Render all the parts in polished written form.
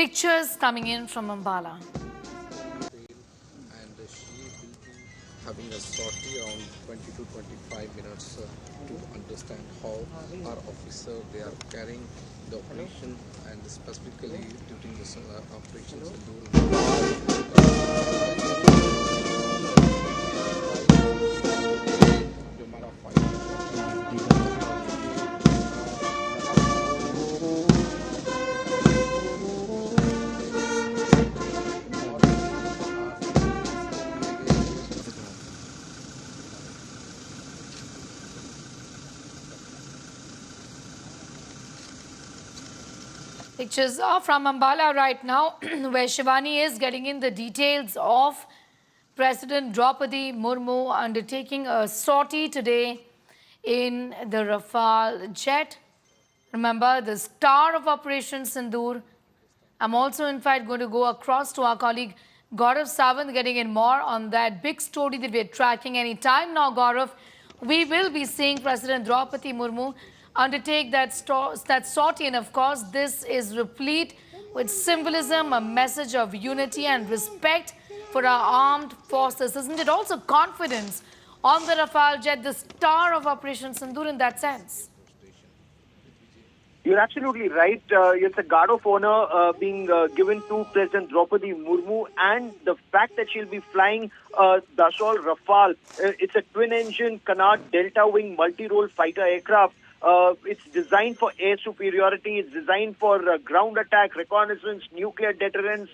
Pictures coming in from Ambala. And she will be having a sortie around 20 to 25 minutes to understand how our officer they are carrying the operation and specifically during this Operation Sindoor. Pictures are from Ambala right now, where Shivani is getting in the details of President Droupadi Murmu undertaking a sortie today in the Rafale jet. Remember, the star of Operation Sindoor. I'm also, in fact, going to go across to our colleague Gaurav Sawant, getting in more on that big story that we're tracking any time now, Gaurav. We will be seeing President Droupadi Murmu undertake that sortie, and of course, this is replete with symbolism, a message of unity and respect for our armed forces. Isn't it also confidence on the Rafale jet, the star of Operation Sindoor in that sense? You're absolutely right. It's a guard of honor being given to President Droupadi Murmu, and the fact that she'll be flying Dassault Rafale. It's a twin-engine Canard Delta-wing multi-role fighter aircraft. It's designed for air superiority. It's designed for ground attack, reconnaissance, nuclear deterrence.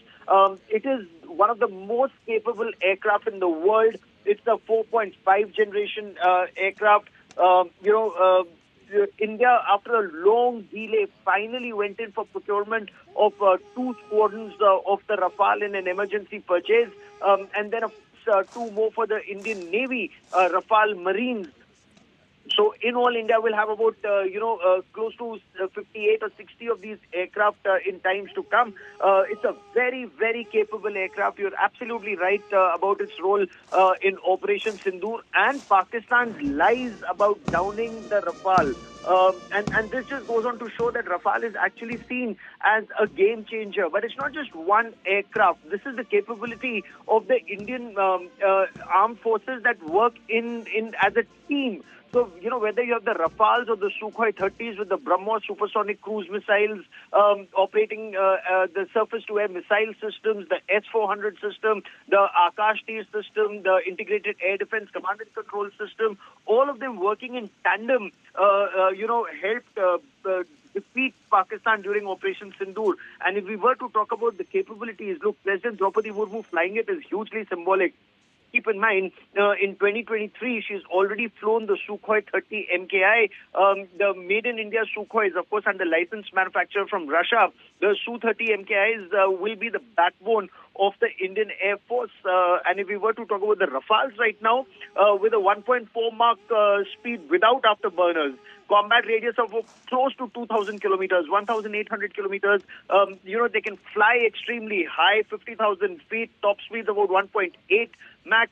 It is one of the most capable aircraft in the world. It's a 4.5 generation aircraft. India, after a long delay, finally went in for procurement of 2 squadrons of the Rafale in an emergency purchase, and then 2 more for the Indian Navy Rafale Marines. So in all, India will have about, close to 58 or 60 of these aircraft in times to come. It's a very, very capable aircraft. You're absolutely right about its role in Operation Sindoor and Pakistan's lies about downing the Rafale. And this just goes on to show that Rafale is actually seen as a game changer. But it's not just one aircraft. This is the capability of the Indian armed forces that work in as a team. So, whether you have the Rafales or the Sukhoi 30s with the BrahMos supersonic cruise missiles operating the surface-to-air missile systems, the S-400 system, the Akash-T system, the integrated air defense command and control system, all of them working in tandem, helped defeat Pakistan during Operation Sindoor. And if we were to talk about the capabilities, look, President Droupadi Murmu flying it is hugely symbolic. Keep in mind, in 2023, she's already flown the Sukhoi 30 MKI. The Made in India Sukhoi is, of course, under licensed manufacturer from Russia. The Su-30 MKIs will be the backbone of the Indian Air Force. And if we were to talk about the Rafales right now, with a 1.4 Mach speed without afterburners, combat radius of close to 2,000 kilometers, 1,800 kilometers. They can fly extremely high, 50,000 feet, top speeds about 1.8 Mach.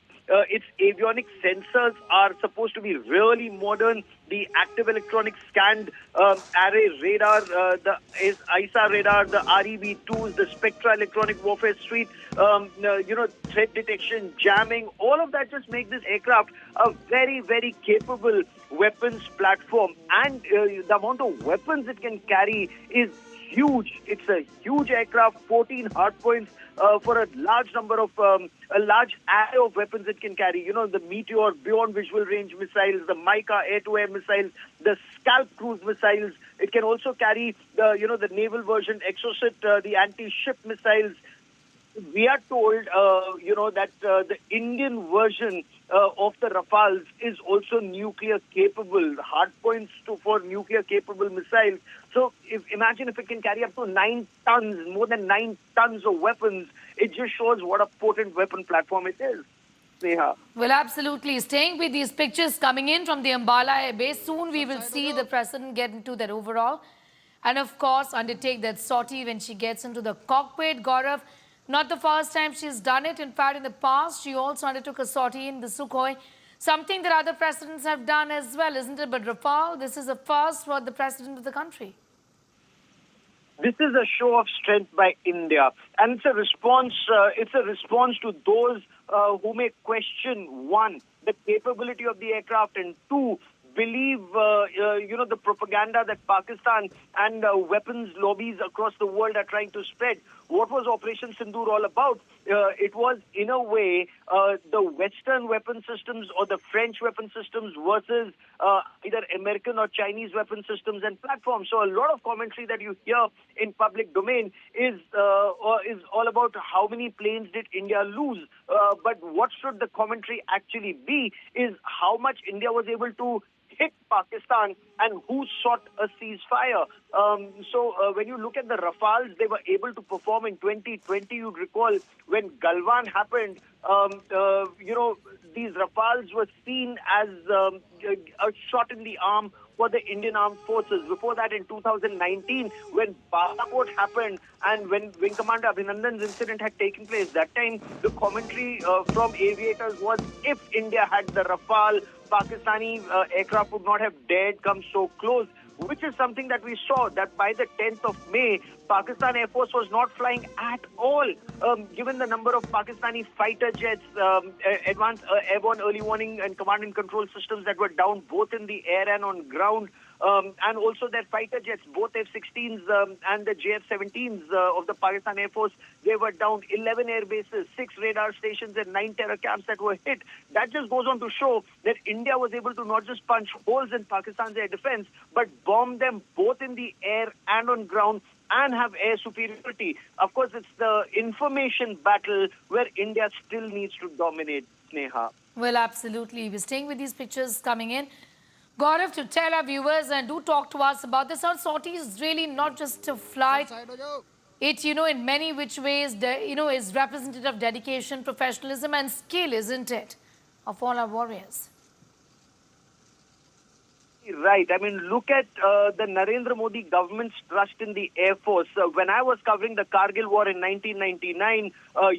Its avionic sensors are supposed to be really modern. The active electronic scanned array radar, the ISA radar, the REB2s, the Spectra electronic warfare suite, threat detection, jamming, all of that just make this aircraft a very, very capable weapons platform. And the amount of weapons it can carry is huge. It's a huge aircraft, 14 hardpoints for a large number of, a large array of weapons it can carry. The Meteor beyond visual range missiles, the Mica air-to-air missiles, the Scalp cruise missiles. It can also carry the naval version Exocet, the anti-ship missiles. We are told, that the Indian version of the Rafales is also nuclear capable, hardpoints for nuclear capable missiles. So imagine if it can carry up to 9 tons, more than 9 tons of weapons. It just shows what a potent weapon platform it is. Neha. Well, absolutely. Staying with these pictures coming in from the Ambala Air Base, soon we will see the president get into that overall. And of course, undertake that sortie when she gets into the cockpit. Gaurav, not the first time she's done it. In fact, in the past, she also undertook a sortie in the Sukhoi. Something that other presidents have done as well, isn't it? But Rafale, this is a first for the president of the country. this is a show of strength by India, and it's a response. It's a response to those who may question, one, the capability of the aircraft, and two, believe the propaganda that Pakistan and weapons lobbies across the world are trying to spread. What was Operation Sindoor all about? It was, in a way, the Western weapon systems or the French weapon systems versus either American or Chinese weapon systems and platforms. So a lot of commentary that you hear in public domain is all about how many planes did India lose. But what should the commentary actually be is how much India was able to hit Pakistan and who sought a ceasefire. So when you look at the Rafales, they were able to perform in 2020. You'd recall when Galwan happened, these Rafales were seen as a shot in the arm for the Indian Armed Forces. Before that, in 2019, when Balakot happened and when Wing Commander Abhinandan's incident had taken place, that time the commentary from aviators was, if India had the Rafale, Pakistani aircraft would not have dared come so close, which is something that we saw, that by the 10th of May, Pakistan Air Force was not flying at all, given the number of Pakistani fighter jets, advanced airborne early warning and command and control systems that were down both in the air and on ground. And also their fighter jets, both F-16s and the JF-17s of the Pakistan Air Force, they were down. 11 air bases, 6 radar stations and 9 terror camps that were hit. That just goes on to show that India was able to not just punch holes in Pakistan's air defense, but bomb them both in the air and on ground and have air superiority. Of course, it's the information battle where India still needs to dominate, Sneha. Well, absolutely. We're staying with these pictures coming in. Gaurav, to tell our viewers and do talk to us about this, our sortie is really not just a flight. It, in many which ways, is representative of dedication, professionalism and skill, isn't it, of all our warriors? Right. I mean, look at the Narendra Modi government's trust in the Air Force. When I was covering the Kargil War in 1999,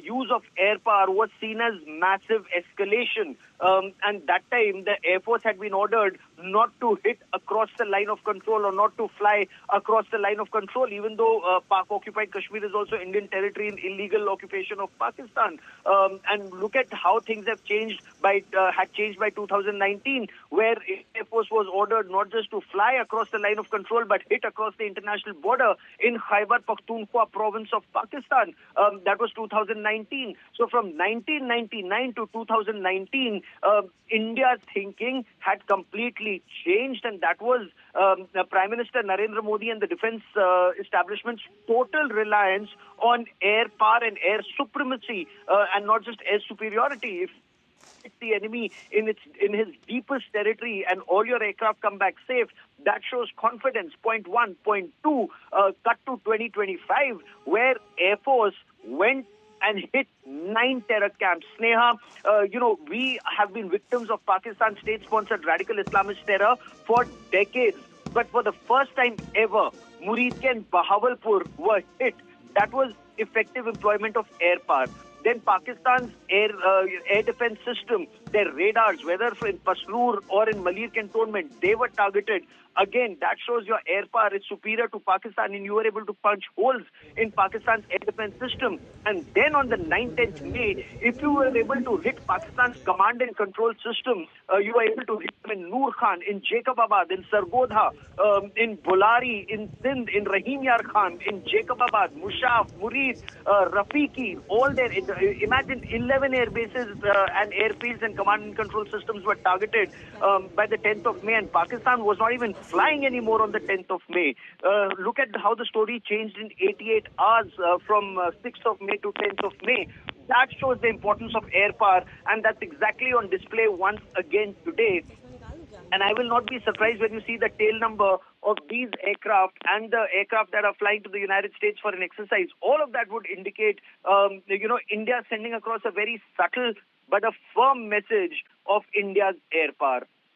use of air power was seen as massive escalation. And that time, the Air Force had been ordered not to hit across the line of control or not to fly across the line of control, even though Pak-occupied Kashmir is also Indian territory in illegal occupation of Pakistan. And look at how things have changed had changed by 2019, where Air Force was ordered not just to fly across the line of control, but hit across the international border in Khyber Pakhtunkhwa province of Pakistan. That was 2019. So from 1999 to 2019, India's thinking had completely changed, and that was Prime Minister Narendra Modi and the defense establishment's total reliance on air power and air supremacy, and not just air superiority. If it's the enemy in his deepest territory and all your aircraft come back safe, that shows confidence. Point one. Point two, cut to 2025, where Air Force went and hit 9 terror camps. Sneha, we have been victims of Pakistan state-sponsored radical Islamist terror for decades. But for the first time ever, Murid and Bahawalpur were hit. That was effective employment of air power. Then Pakistan's air defense system, their radars, whether in Pasrur or in Malir cantonment, they were targeted. Again, that shows your air power is superior to Pakistan, and you were able to punch holes in Pakistan's air defense system. And then on the 9th, 10th May, if you were able to hit Pakistan's command and control system, you were able to hit them in Noor Khan, in Jacobabad, in Sargodha, in Bolari, in Sindh, in Rahim Yar Khan, in Jacobabad, Mushaf, Murid, Rafiki, all there. Imagine 11 air bases and airfields and command and control systems were targeted by the 10th of May, and Pakistan was not even flying anymore on the 10th of May. Look at how the story changed in 88 hours from 6th of May to 10th of May. That shows the importance of air power, and that's exactly on display once again today. And I will not be surprised when you see the tail number of these aircraft and the aircraft that are flying to the United States for an exercise. All of that would indicate, India sending across a very subtle but a firm message of India's air power.